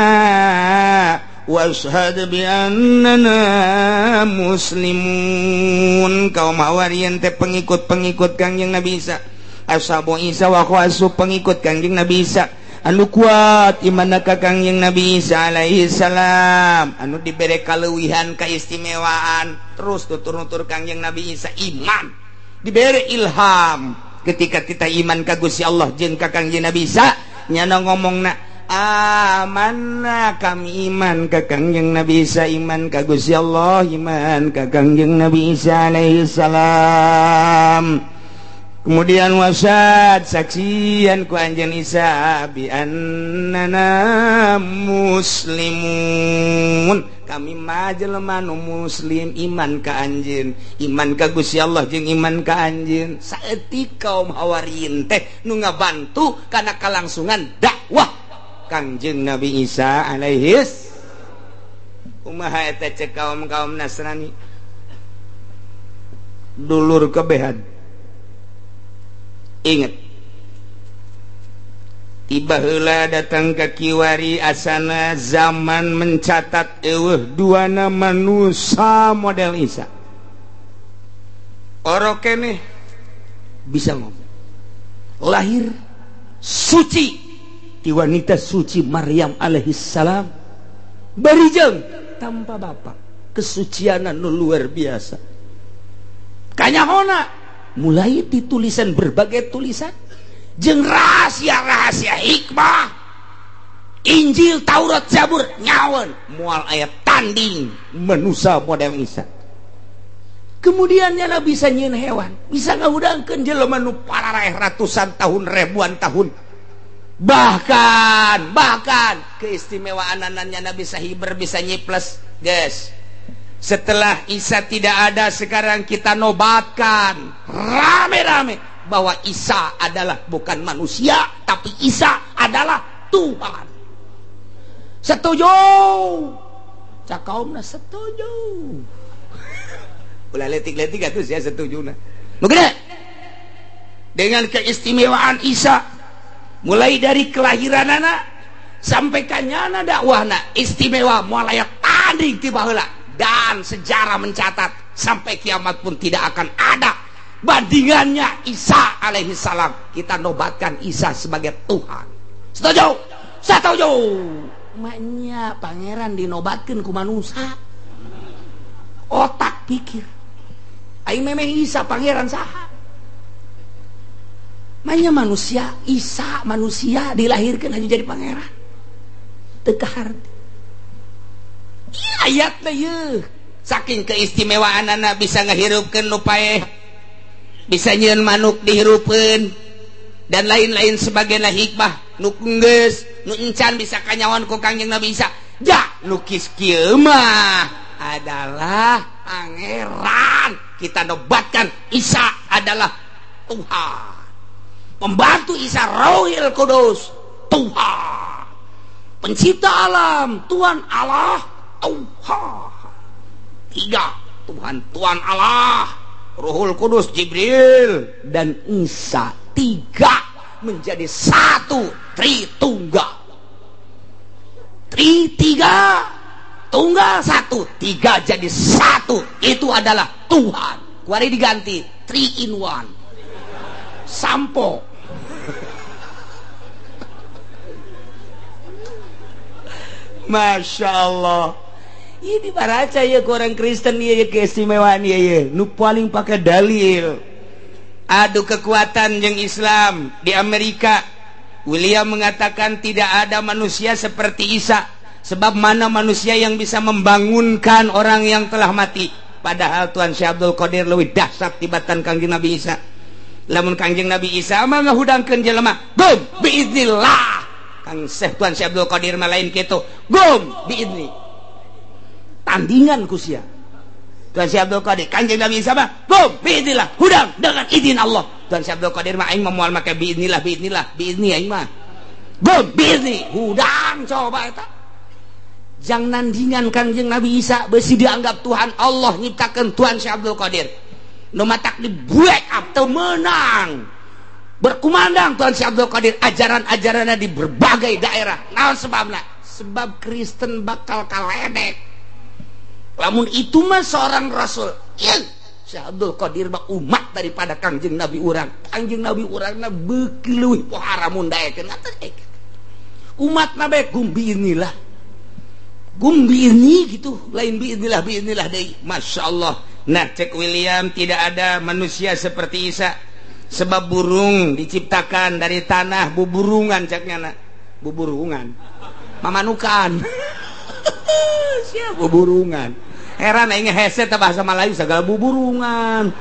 washhad bi annana muslimun. Kaum hawariyin teh pengikut-pengikut Kangjeng Nabi Isa. Ashabu Isa wa khawasu pengikut Kangjeng Nabi Isa anu kuat imanna ka Kangjeng Nabi Isa alaihi salam anu dibere kaleuwihan kaistimewaan terus tutur-nutur Kangjeng Nabi Isa iman dibere ilham ketika kita iman ka Gusti Allah jeung ka Kangjeng Nabi Isa nyana ngomongna amanna kami iman ka Kangjeng Nabi Isa iman ka Gusti Allah iman ka Kangjeng Nabi Isa alaihi salam. Kemudian wasad saksian ku anjeun Isa bi annana muslimun kami mah jelema nu muslim iman ka anjeun iman ka Gusti Allah jeung iman ka anjeun. Saeutik kaum hawariyin teh nu ngabantu kana kalangsungan dakwah Kangjeng Nabi Isa alaihis. Kumaha eta cek kaum-kaum Nasrani dulur kebehan. Ingat tiba heula datang ka kiwari asana zaman mencatat eueuh duana manusia model Isa. Oro keneh bisa ngomong lahir suci ti wanita suci Maryam alaihi salam barijeng tanpa bapa kesucianan nu luar biasa. Kanyahona mulai ditulisan berbagai tulisan jeung rahasia-rahasia hikmah Injil, Taurat, Zabur nyawan moal aya tanding manusia model Isa. Kemudian nyana bisa nyieun hewan, bisa ngahudangkeun jelema nu parareh ratusan tahun, ribuan tahun. Bahkan keistimewaan nyana bisa hiber, bisa nyiples, guys. Setelah Isa tidak ada, sekarang kita nobatkan rame-rame bahwa Isa adalah bukan manusia, tapi Isa adalah Tuhan. Setuju? Cak kaumna setuju. Ulah letik-letik atuh saya setuju na. Begini. Dengan keistimewaan Isa, mulai dari kelahiranana sampai kanyana dakwahna istimewa moal aya tanding ti baheula. dan sejarah mencatat sampai kiamat pun tidak akan ada bandingannya Isa alaihi salam. Kita nobatkan Isa sebagai Tuhan. Setuju? Setuju. Maknya pangeran dinobatkan ku manusia. Otak pikir. Aing memang Isa pangeran saha. Maknya manusia, Isa manusia dilahirkan hanya jadi pangeran. Tekar. Iya ayatnya ya. Saking keistimewaan anak bisa ngehirupkan nu paeh. Bisa nyeun manuk dihirupkeun dan lain-lain sebagainya hikmah nu geus nu encan bisa kanyawan ku Kangjeng Nabi Isa. Ja nu kis kieu mah adalah pangeran. Kita nobatkan Isa adalah Tuhan. Pembantu Isa Rohil Kudus Tuhan. Pencipta alam Tuhan Allah Tuhan. Tiga Tuhan, Tuhan Allah, Ruhul Kudus Jibril dan Isa. Tiga menjadi satu, Tritunggal. Tiga tunggal satu, tiga jadi satu. Itu adalah Tuhan. Kuari diganti 3 in 1. Sampo. Masya Allah. Ini baraca ya ke orang Kristen ya keistimewaan ya. Nu paling pakai dalil. Adu kekuatan yang Islam di Amerika. William mengatakan tidak ada manusia seperti Isa. Sebab mana manusia yang bisa membangunkan orang yang telah mati. Padahal Tuan Syekh Abdul Qadir lebih dahsyat tibatan Kangjeng Nabi Isa. Lamun Kangjeng Nabi Isa mah ngahudangkeun jelema. Gum biiznillah. Kang Syekh Tuan Syekh Abdul Qadir mah lain kitu. Gum biizni. Tandingan kusia Tuan Syekh Abdul Qadir Kanjeng Nabi Isa mah gum biidznillah hudang dengan izin Allah. Tuan Syekh Abdul Qadir mah aing moal make biidznillah biizni aing mah gum biizni hudang coba eta. Jang nandingan Kanjeng Nabi Isa besi dianggap Tuhan Allah nyiptakeun Tuan Syekh Abdul Qadir nu matak di break up teu meunang berkumandang Tuan Syekh Abdul Qadir ajaran-ajaranna di berbagai daerah. Naon sebabna? Sebab Kristen bakal kaledek. Lamun itu mah seorang rasul. Syekh Abdul Qadir mah umat daripada Kangjeng Nabi urang. Kangjeng Nabi urang na beuki leuwih pohara mun daekeun atuh daekeun. Umatna bae gumbi inilah. Gumbi ini gitu, lain biidznillah deui. Masya Allah. Nah, cek William tidak ada manusia seperti Isa. Sebab burung diciptakan dari tanah buburungan ceknya na. Buburungan. Mamanukan. Siapa buburungan? Heran aing hese teh bahasa Melayu segala buburungan.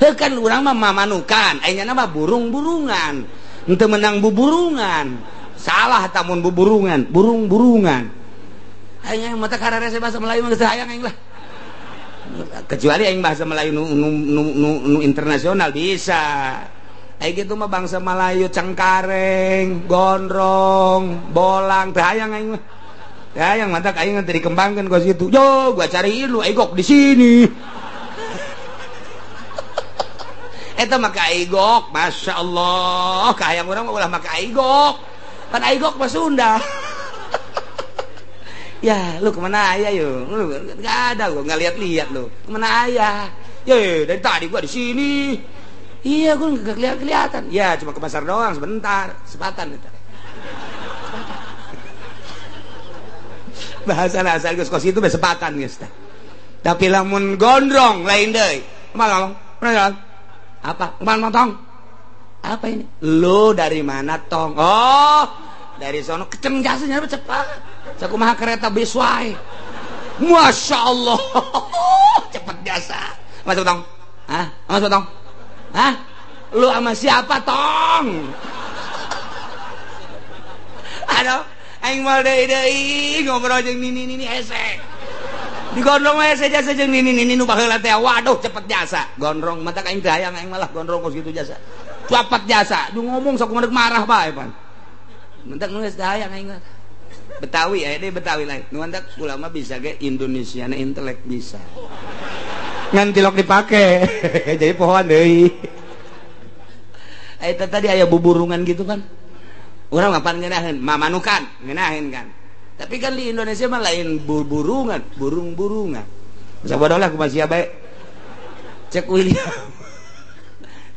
Heuh kan urang mah mamanukan, ayeuna mah burung-burungan. Henteu menang buburungan. Salah eta mun buburungan, burung-burungan. Aing mah teh kararese bahasa Melayu mah geus hayang aing lah. Kecuali aing bahasa Melayu nu internasional bisa. Aing gitu mah bangsa Melayu cengkareng, gondrong, bolang teh hayang aing mah. Ya yang mantap aing tadi dikembangkan ke situ. Yo, gua cariin lu egok di sini. Eta mah egok, Masya Allah. Kahayang urang mah ulah make egok. Kan egok mah Sunda. Ya, lu kemana aya yo? Lu enggak ada gua enggak lihat-lihat lu. Kemana aya? Yo, dari tadi gua di sini. Iya, gua enggak kelihatan. Ya, cuma ke pasar doang sebentar, sepatan itu. Bahasa asal geus kos itu besepatan geus teh. Tapi lamun gondrong lain deui. Kumaha ngomong? Apa? Kumaha tong? Apa ini? Lu dari mana tong? Oh, dari sono kenceng jasanya cepat. Sakumaha kereta bis wae. Masya Allah. Cepat jasa. Masuk tong? Hah? Masuk tong? Hah? Lu sama siapa tong? Aduh. Aing mal deui ngobrol jeung nini hese. Di gondrong mah hese jasa jeung nini nu baheula teh. Waduh cepet jasa. Gondrong mah tak aing teh hayang aing malah gondrong kos kitu jasa. Cepet jasa. Du ngomong sok mandeg marah bae pan. Mentek nu geus hayang aing mah. Betawi aya deui Betawi lain. Nu mentek ulama bisa ge Indonesiana intelek bisa. Ngan tilok dipake. Jadi pohon deui. Eta tadi aya buburungan gitu kan. Urang ngapan ngeunaheun mamanukan ngeunaheun kan Tapi kan di Indonesia mah lain burungan, burung-burungan. Sabodolah ku masih bae. Cek William.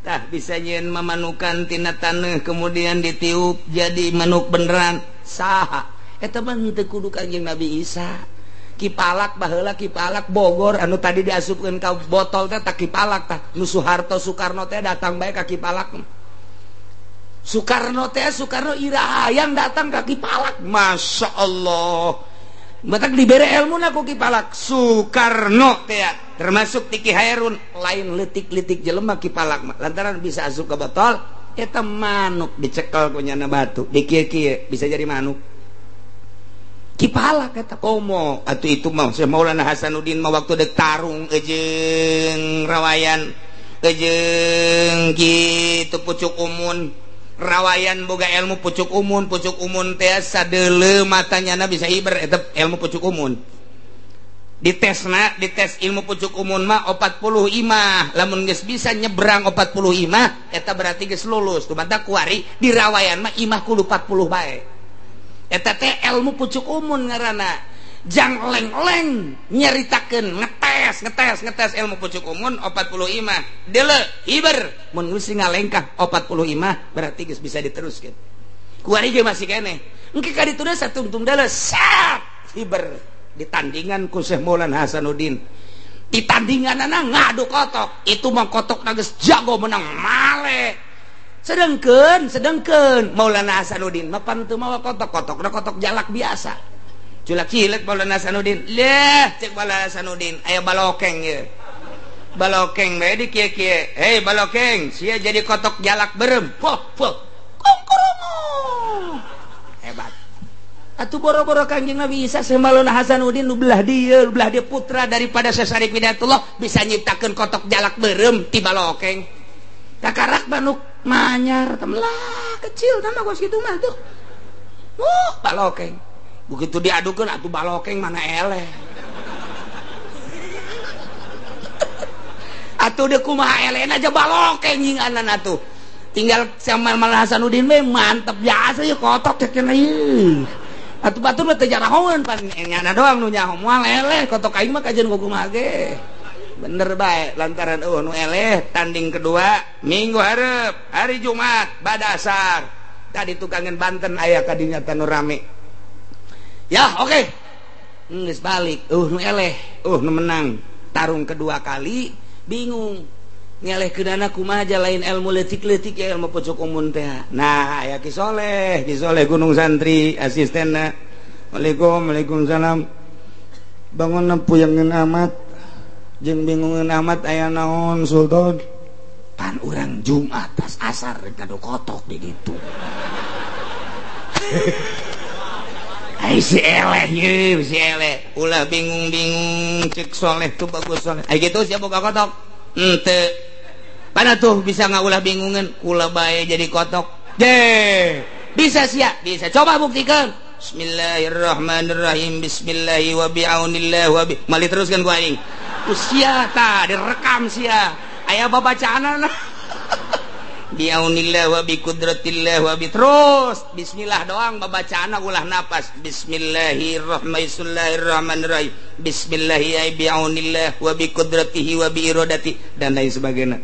Tah bisa nyeun mamanukan tina taneuh kemudian ditiup jadi manuk beneran. Saha? Eta mah teu kudu Kanjeng Nabi Isa. Kipalak baheula Kipalak Bogor anu tadi diasupkeun ka botol teh tak Kipalak tah. Nu Soeharto Soekarno teh datang bae ka Kipalak. Soekarno ira hayang datang ke Kipalak. Masya Allah. Batak diberi ilmu na ku Kipalak. Soekarno teh termasuk Tiki Hairun lain letik-letik jelema Kipalak lantaran bisa asup ke botol eta manuk dicekel ku nyana batu dikieu-kieu bisa jadi manuk. Kipalak eta komo atuh itu mah Syekh Maulana Hasanuddin mah waktu dek tarung jeung rawayan jeung kitu pucuk umun. Rawayan boga ilmu pucuk umun teh sadeuleu matanyana bisa hiber eta ilmu pucuk umun. Dites ilmu pucuk umun mah 40 imah lamun geus bisa nyebrang 40 imah eta berarti geus lulus. Tumata kuari di rawayan mah imah kudu 40 bae. Eta teh ilmu pucuk umun ngaranna. Jang leng-leng nyeritakeun ngetes ilmu pucuk umun 40 imah deuleu hiber mun geus ngalengkah 40 imah berarti geus bisa diteruskeun kuari ge masih keneh engke ka ditu deui satungtung deuleu sat hiber ditandingan ku Syekh Maulana Hasanuddin ditandinganana ngadu kotok itu mah kotokna geus jago menang male sedengkeun Maulana Hasanuddin mah panteu mawa kotok-kotokna kotok jalak biasa culak cilik Maulana Hasanuddin leh cek Maulana Hasanuddin aya balokeng ya balokeng bae di kieu-kieu hei balokeng sia jadi kotok jalak berem poh kongkoromo hebat atuh boro-boro Kanjeng Nabi Isa Syekh Maulana Hasanuddin nu belah dia putra daripada Sasarik Widatullah bisa nyiptakeun kotok jalak berem ti balokeng kakarak manuk manyar temlah kecil tambah gos kitu mah tuh balokeng begitu diadukeun atuh balokeng mana eleh atuh deuk kumaha elehna aja balokeng nyinganan atuh tinggal sama Maulana Hasanuddin we mantep biasa ya kotok cek cenah ieu atuh batur mah teu jarahoeun pan nyana doang nu nyaho moal eleh kotok aing mah kajeun kumaha ge bener bae lantaran nu eleh tanding kedua minggu hareup hari Jumat badasar tadi tukangan Banten aya kadinya tanu rame. Ya oke geus balik nu eleh nu menang tarung kedua kali bingung ngelehkeunana kumaha aja lain ilmu leutik-leutik ya ilmu pucuk umun teh nah aya Ki Soleh Gunung Santri asistenna Waalaikumsalam bangun puyengkeun amat jeung bingungeun amat aya naon Sultan pan urang Jumat tas asar kado kotok di ditu ai si eleh ulah bingung cek Soleh tuh bagus Soleh ai gitu sia boga kotok henteu pana tuh bisa ngaulah bingungan ulah bae jadi kotok bisa sia bisa coba buktikan Bismillahirrahmanirrahim bismillahi wa bi'aunillah wa bi mali teruskan ku aing sia tah direkam sia aya babacaanna bi'aunillah wa bi kudratillah wa bi terus bismillah doang babacaanna ulah napas bismillahirrahmanirrahim bismillahi bi'aunillah wa bi kudratihi wa bi iradati dan lain sebagainya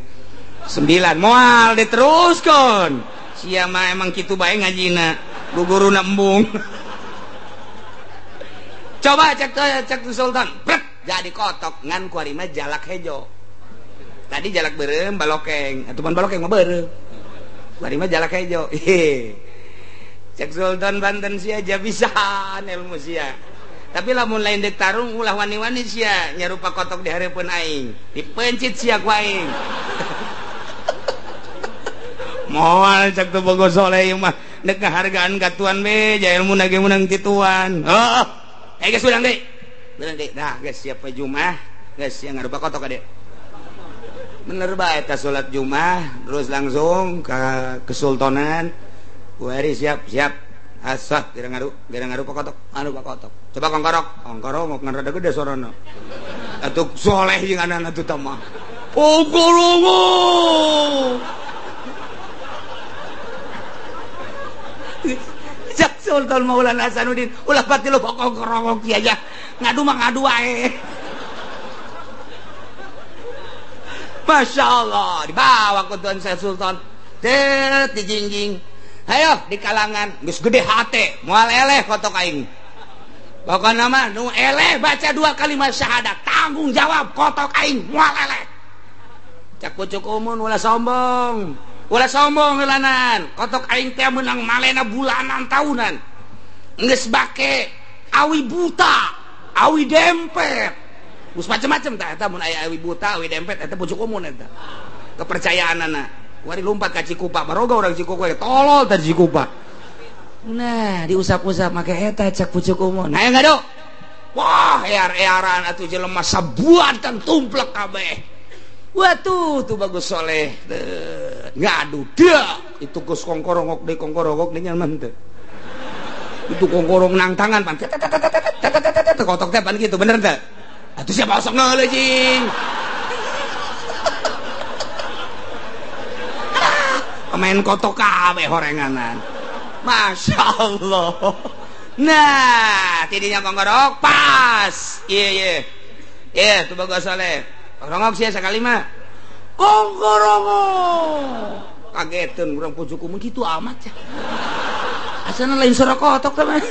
9 moal diteruskan sia mah emang kitu bae ngajina guguruna embung coba cek Sultan brek jadi kotok ngan kuari mah jalak hejo tadi jalak berem balokeng atuh pan balokeng mah beureuh kuari mah jalak hejo cek Sultan Banten sia aja pisan ilmu sia tapi lamun lain dek tarung ulah wani-wani sia nyarupa kotok di hareupeun aing dipencit sia ku aing moal cek teu bogo Soleh mah dek ngahargaan ka tuan we ja ilmu na ge meunang ti tuan geus urang deui nah geus siap we Jumat geus sia ngarupa kotok kade bener bae eta salat Jumat terus langsung ka kesultanan kuari siap asah kira ngarupa kotok coba kongkorok mau ngarada gede sorana atuh Soleh jeung anak atuh tah mah kongkorongo cak Sultan Maulana Hasanuddin ulah pati lo pokok kerongok aja ngadu mah ngadu wae. Masya Allah dibawa ke Tuan Syekh Sultan dijingjing ayo di kalangan geus gede hate moal eleh kotok aing pokokna mah nu eleh baca 2 kalimat syahadat tanggung jawab kotok aing moal eleh cak pucuk umun ulah sombong helanan kotok aing teh menang malena bulanan tahunan geus bake awi buta awi dempet geus macem-macem tah eta mun aya awi buta awi dempet eta pucuk umun eta kepercayaanana wari lompat ka Cikupa baroga urang Cikupa tolol tadi Cikupa nah diusap-usap make eta cak pucuk umun aya ngado wah ear-earan atuh jelema sabuatan tumplek kabeh wah tuh bagus soleh ngadu dah itu geus kongkorongok deui nyaman teh itu kongkorong nang tangan pan kotok teh pan kitu bener teh atuh siapa osok ngeuleuh jing main kotok kabeh horenganan Masya Allah nah tidinya kongkorok pas iya tuh bagus soleh kongkorok sih sekali mah kongkorok kagetan urang pucuk umun gitu amat ya asana lain suara kotok teman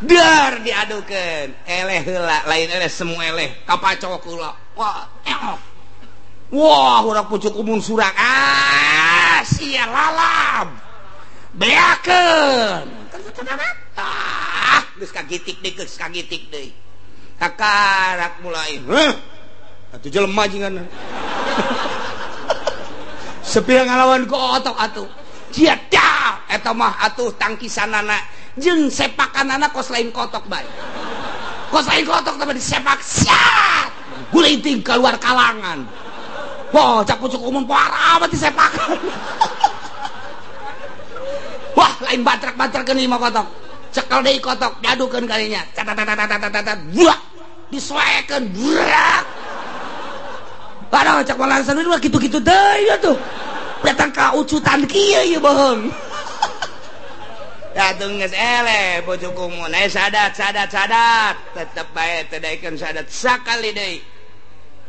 dar diadukeun eleh heula lain eleh semu eleh kapacok heula wah urang pucuk umun surak sia lalab beakeun geus kagitik deui kakarak mulai atuh jelema jingan sepira ngalawan ku otok atuh cia dah eta mah atuh tangkisanana jeung sepakanana kos lain kotok bae kos lain kotok tapi disepak siat guliting keluar kalangan wah cak pucuk umum parah amat disepakan wah lain bantrak-bantrak ke lima kotok cekel deui kotok diadukeun kalinya buak disuekeun burak aduh cak Maulana Hasanuddin mah kitu-kitu deui atuh datang ka ucutan kieu ieu bohong atuh geus eleh pucuk umun sadat tetep bae teu daekeun sadat sakali deui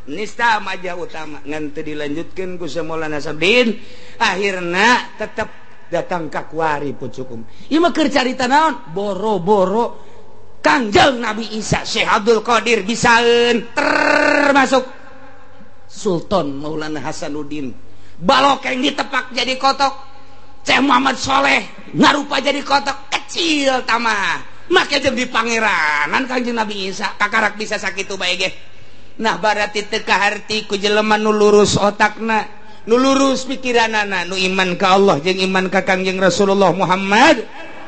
nista maja utama ngan teu dilanjutkeun ku Maulana Hasanuddin akhirna tetep datang ka kuari pucuk umun ieu mah keur carita naon boro-boro Kangjeng Nabi Isa Syekh Abdul Qadir bisaeun termasuk Sultan Maulana Hasanuddin balokeng ditepak jadi kotok Syekh Muhammad Soleh ngarupa jadi kotok kecil tamah make jeung di pangeranan Kangjeng Nabi Isa kakarak bisa sakitu bae ge nah berarti teu kaharti ku jelema nu lurus otakna nu lurus pikiranana nu iman ka Allah jeung iman ka Kangjeng Rasulullah Muhammad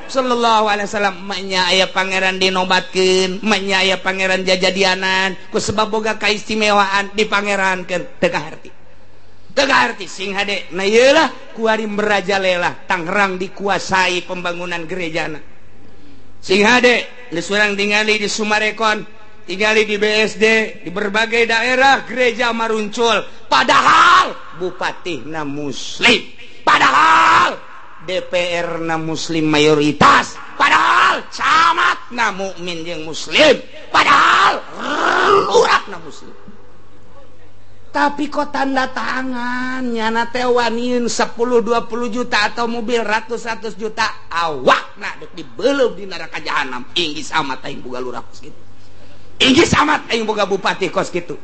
sallallahu alaihi wasallam manya aya pangeran dinobatkeun manya aya pangeran jajadianan ku sebab boga kaistimewaan dipangerankeun teu kaharti sing hade na ieu lah kuari merajalela Tangerang dikuasai pembangunan gerejana sing hade geus urang tingali di Sumarekon tingali di BSD di berbagai daerah gereja maruncul padahal bupati na muslim padahal DPR na muslim mayoritas padahal camat na mukmin jeung muslim padahal urak na muslim tapi kok tanda tangan nyana teh waniun 10-20 juta atau mobil ratus-ratus juta awak na dek dibeuleuh di neraka jahanam inggis amat aing boga lurah kos kitu inggis amat aing boga bupati kos kitu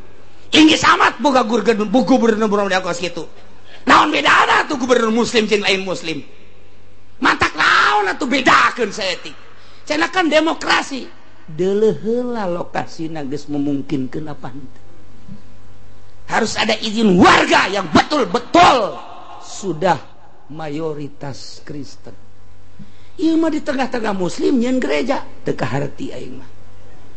inggis amat boga gubernur kos kitu naon bedana tuh gubernur muslim jeung lain muslim mantak naon atuh bedakeun saeutik cenah kan demokrasi deuleuh heula lokasina geus memungkinkeun apa henteu harus ada izin warga yang betul-betul sudah mayoritas Kristen ieu mah di tengah-tengah muslim nyeun gereja teu kaharti aing mah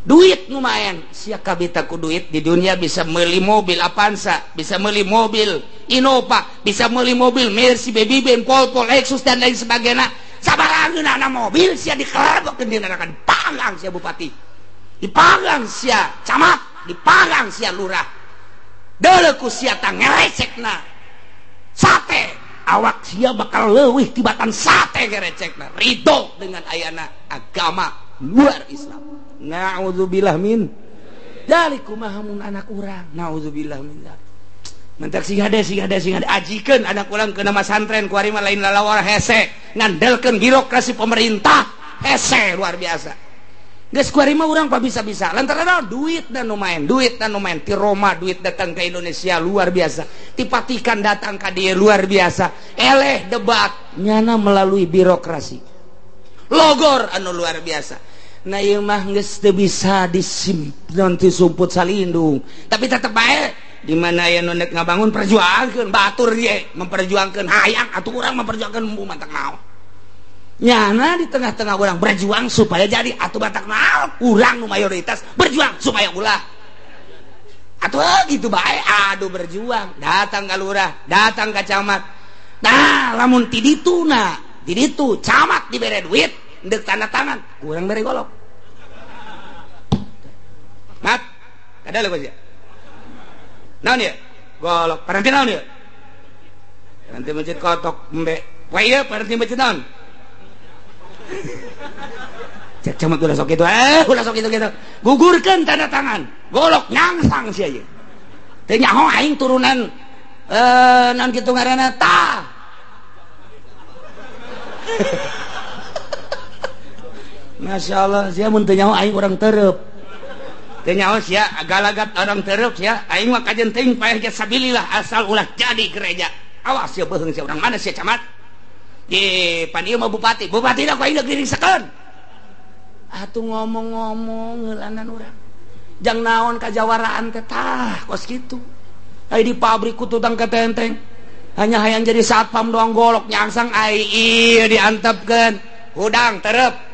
duit lumayan sia kabita ku duit di dunia bisa meuli mobil Avanza bisa meuli mobil Innova bisa meuli mobil Mercy Baby-Ben Pol Lexus dan lain sebagainya sabarangeunana mobil sia dikelebokeun di neraka dipanggang sia bupati dipanggang sia camat dipanggang sia lurah deuleuh ku sia tang ngelecekna sate awak sia bakal leuwih tibatan sate gerecekna ridho dengan ayana agama luar Islam. Naudzubillah min dzalik kumaha mun anak urang. Naudzubillah min dzalik. Mentak sing hade ajikeun anak urang ke nama santren kuari mah lain lalawar hese ngandelkeun birokrasi pemerintah hese luar biasa. Geus kuari mah urang bisa-bisa lantaran duit dan lumayan ti Roma duit datang ke Indonesia luar biasa, ti Vatikan datang ka dieu luar biasa, eleh debat nyana melalui birokrasi logor anu luar biasa. Nah ieu mah geus teu bisa disimpen ti sumput salindung, tapi tetep bae di mana aya nu ngabangun perjuangkeun batur ye memperjuangkeun hayang atuh urang memperjuangkeun mbu mantak naon. Nyana di tengah-tengah orang berjuang supaya jadi atuh batak naon urang nu mayoritas berjuang supaya ulah atuh gitu bae aduh berjuang datang ka lurah datang ka camat. Nah lamun ti ditu camat dibere duit deuk tanda tangan urang bere golok mat kada leuwih ya naon ya golok paranti naon ya paranti masjid kotok embe poe ieu paranti masjid naon cek camat ulah sok itu gitu gugurkeun tanda tangan golok nyangsang sia ieu teu nyaho aing turunan naon kitu ngaranna tah Masya Allah sia mun teu nyaho aing urang tereup teu nyaho sia galagat orang tereup sia aing mah kajen teuing payah ge sabilillah asal ulah jadi gereja awas sia beuheung sia urang mana sia camat di pan ieu mah bupati da ku aing dirisekeun atuh ngomong-ngomong ngeulanan urang jang naon kajawaraan teh tah kos kitu ai di pabrik ku tutang ketenteng hanya hayang jadi satpam doang golok nyangsang ai ieu diantepkeun hudang tereup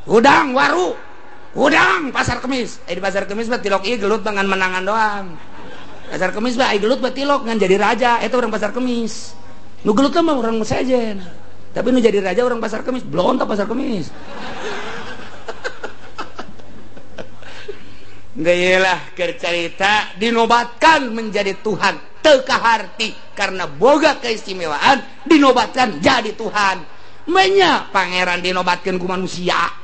hudang waru hudang pasar kemis di pasar kemis mah tilok ieu gelut dengan menangan doang pasar kemis mah ai gelut mah tilok ngan jadi raja eta urang pasar kemis nu gelut mah urang sejen tapi nu jadi raja urang pasar kemis blonta pasar kemis geulah keur carita dinobatkan menjadi Tuhan teu kaharti karena boga keistimewaan dinobatkan jadi Tuhan menya pangeran dinobatkeun ku manusia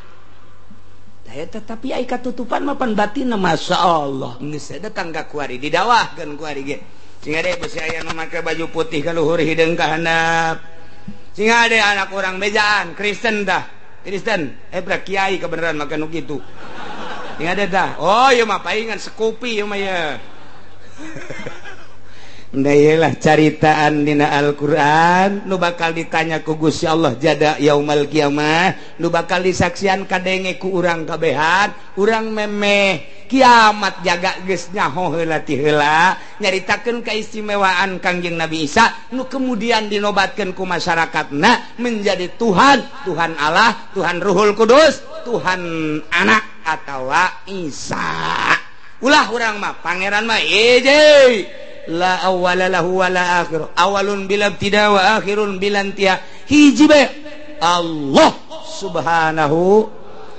tetapi ai katutupan mah pan batinna masyaallah geus datang ka kuari didawahkeun kuari ge sing ade besi aya nu make baju putih ka luhur hideung ka handap sing ade anak urang bejaan Kristen brak kiai kebenaran make nu kitu sing ade tah oh ieu mah paingan sekupi ieu mah ya Ndailah caritaan dina Al-Quran nu bakal ditanya ku Gusti Allah jada yaumal kiamah nu bakal disaksian kadenge ku urang kabehan urang memeh kiamat jaga geus nyaho heula ti heula nyaritakeun keistimewaan Kangjeng Nabi Isa nu kemudian dinobatkeun ku masyarakatna menjadi Tuhan Allah, Tuhan Ruhul Kudus, Tuhan Anak atawa Isa. Ulah urang mah pangeran mah ejey la awwala lahu wa la akhir awalun bil ibtida wa akhirun bil intiha hiji bae Allah subhanahu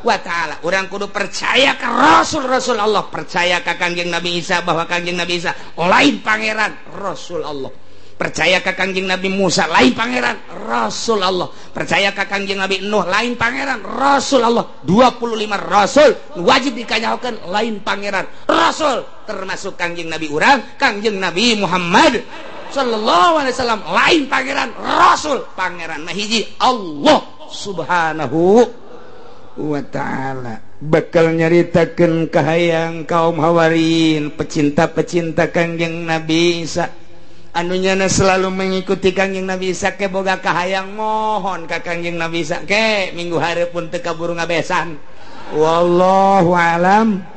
wa ta'ala. Urang kudu percaya ka rasul-rasul Allah, percaya ka Kangjeng Nabi Isa bahwa Kangjeng Nabi Isa lain pangeran rasul Allah, percaya ka Kangjeng Nabi Musa lain pangeran rasul Allah, percaya ka Kangjeng Nabi Nuh lain pangeran rasul Allah. 25 rasul wajib dikanyahokeun lain pangeran rasul termasuk Kangjeng Nabi urang Kangjeng Nabi Muhammad sallallahu alaihi wasallam lain pangeran rasul, pangeran mah hiji Allah subhanahu wa ta'ala. Bakal nyaritakeun kahayang kaum Hawarin pecinta-pecinta Kangjeng Nabi Isa anu nyana selalu mengikuti Kangjeng Nabi Isa ke boga kahayang mohon ka Kangjeng Nabi Isa ke minggu hareupeun teu kaburu ngabesan wallahu alam.